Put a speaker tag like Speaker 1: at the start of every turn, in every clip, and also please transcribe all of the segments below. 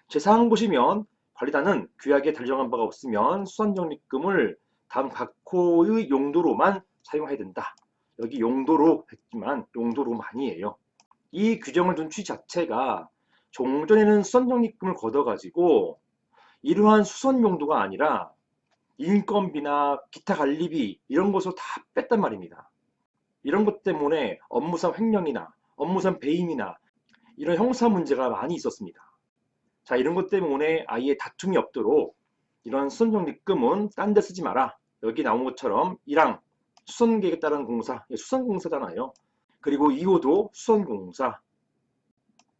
Speaker 1: 제4항 보시면 관리단은 규약에 달정한 바가 없으면 수선적립금을 다음 각 호의 용도로만 사용해야 된다. 여기 용도로 했지만 용도로만이에요. 이 규정을 둔 취지 자체가 종전에는 수선적립금을 걷어가지고 이러한 수선 용도가 아니라 인건비나 기타 관리비 이런 것을 다 뺐단 말입니다. 이런 것 때문에 업무상 횡령이나 업무상 배임이나 이런 형사 문제가 많이 있었습니다. 자, 이런 것 때문에 아예 다툼이 없도록 이런 수선적립금은 딴 데 쓰지 마라. 여기 나온 것처럼 1항 수선계획에 따른 공사, 수선공사잖아요. 그리고 2호도 수선공사,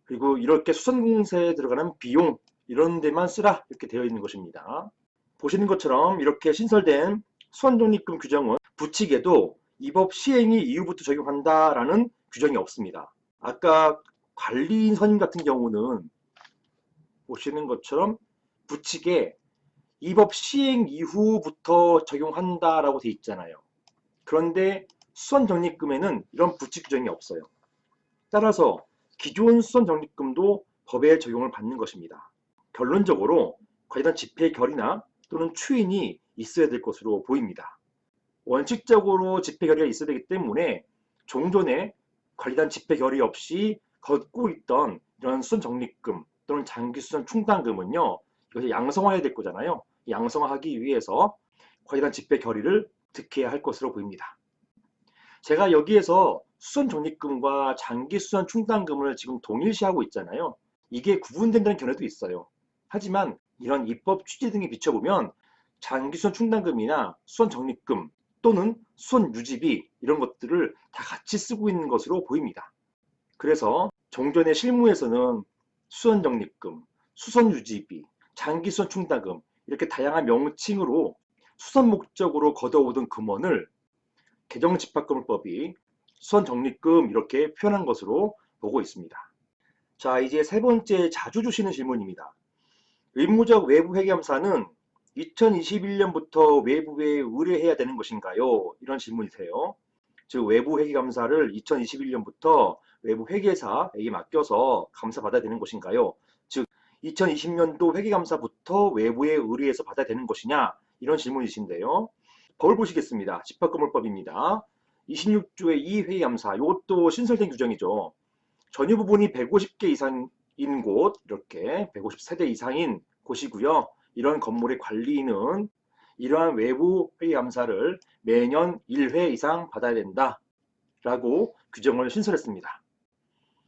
Speaker 1: 그리고 이렇게 수선공사에 들어가는 비용 이런 데만 쓰라 이렇게 되어 있는 것입니다. 보시는 것처럼 이렇게 신설된 수선적립금 규정은 부칙에도 이 법 시행이 이후부터 적용한다라는 규정이 없습니다. 아까 관리인 선임 같은 경우는 보시는 것처럼 부칙에 이 법 시행 이후부터 적용한다라고 되어 있잖아요. 그런데 수선적립금에는 이런 부칙 규정이 없어요. 따라서 기존 수선적립금도 법에 적용을 받는 것입니다. 결론적으로 관련 집행 결의나 또는 추인이 있어야 될 것으로 보입니다. 원칙적으로 집행 결의가 있어야 되기 때문에 종전에 관리단 집행 결의 없이 걷고 있던 이런 수선적립금 또는 장기수선 충당금은요, 이것을 양성화해야 될 거잖아요. 양성화하기 위해서 관리단 집행 결의를 득해야 할 것으로 보입니다. 제가 여기에서 수선적립금과 장기수선 충당금을 지금 동일시하고 있잖아요. 이게 구분된다는 견해도 있어요. 하지만 이런 입법 취지 등에 비춰보면 장기수선 충당금이나 수선적립금 또는 수선유지비 이런 것들을 다 같이 쓰고 있는 것으로 보입니다. 그래서 종전의 실무에서는 수선적립금, 수선유지비, 장기수선 충당금 이렇게 다양한 명칭으로 수선 목적으로 걷어오던 금원을 개정집합금법이 수선적립금 이렇게 표현한 것으로 보고 있습니다. 자, 이제 세 번째 자주 주시는 질문입니다. 의무적 외부회계감사는 2021년부터 외부에 의뢰해야 되는 것인가요? 이런 질문이세요. 즉 외부회계감사를 2021년부터 외부회계사에게 맡겨서 감사받아야 되는 것인가요? 즉 2020년도 회계감사부터 외부에 의뢰해서 받아야 되는 것이냐? 이런 질문이신데요. 법을 보시겠습니다. 집합건물법입니다. 26조의 2회계감사, 이것도 신설된 규정이죠. 전유 부분이 150개 이상인 곳, 이렇게 150세대 이상인 곳이고요. 이런 건물의 관리인은 이러한 외부 회계감사를 매년 1회 이상 받아야 된다 라고 규정을 신설했습니다.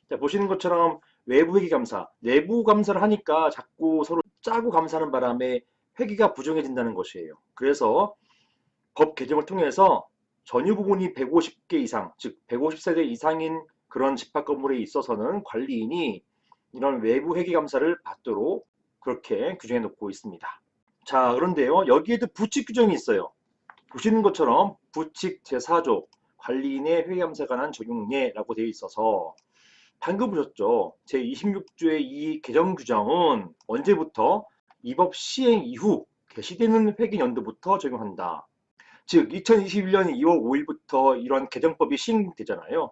Speaker 1: 자, 보시는 것처럼 외부 회계감사, 내부 감사를 하니까 자꾸 서로 짜고 감사하는 바람에 회계가 부정해진다는 것이에요. 그래서 법 개정을 통해서 전유 부분이 150개 이상, 즉 150세대 이상인 그런 집합 건물에 있어서는 관리인이 이런 외부 회계 감사를 받도록 그렇게 규정해 놓고 있습니다. 자, 그런데요, 여기에도 부칙 규정이 있어요. 보시는 것처럼 부칙 제4조 관리인의 회계 감사에 관한 적용례라고 되어 있어서 방금 보셨죠? 제26조의 이 개정 규정은 언제부터 이 법 시행 이후 개시되는 회계연도부터 적용한다. 즉 2021년 2월 5일부터 이런 개정법이 시행되잖아요.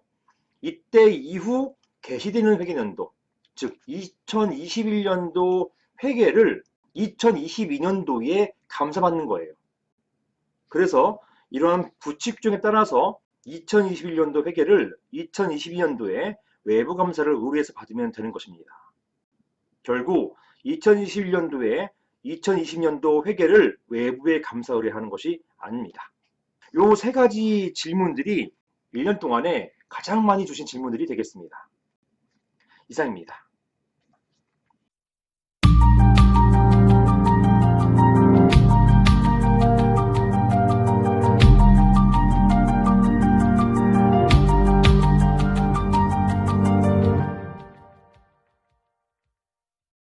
Speaker 1: 이때 이후 개시되는 회계연도, 즉 2021년도 회계를 2022년도에 감사받는 거예요. 그래서 이러한 부칙중에 따라서 2021년도 회계를 2022년도에 외부 감사를 의뢰해서 받으면 되는 것입니다. 결국 2021년도에 2020년도 회계를 외부에 감사 의뢰하는 것이 아닙니다. 요 세 가지 질문들이 1년 동안에 가장 많이 주신 질문들이 되겠습니다. 이상입니다.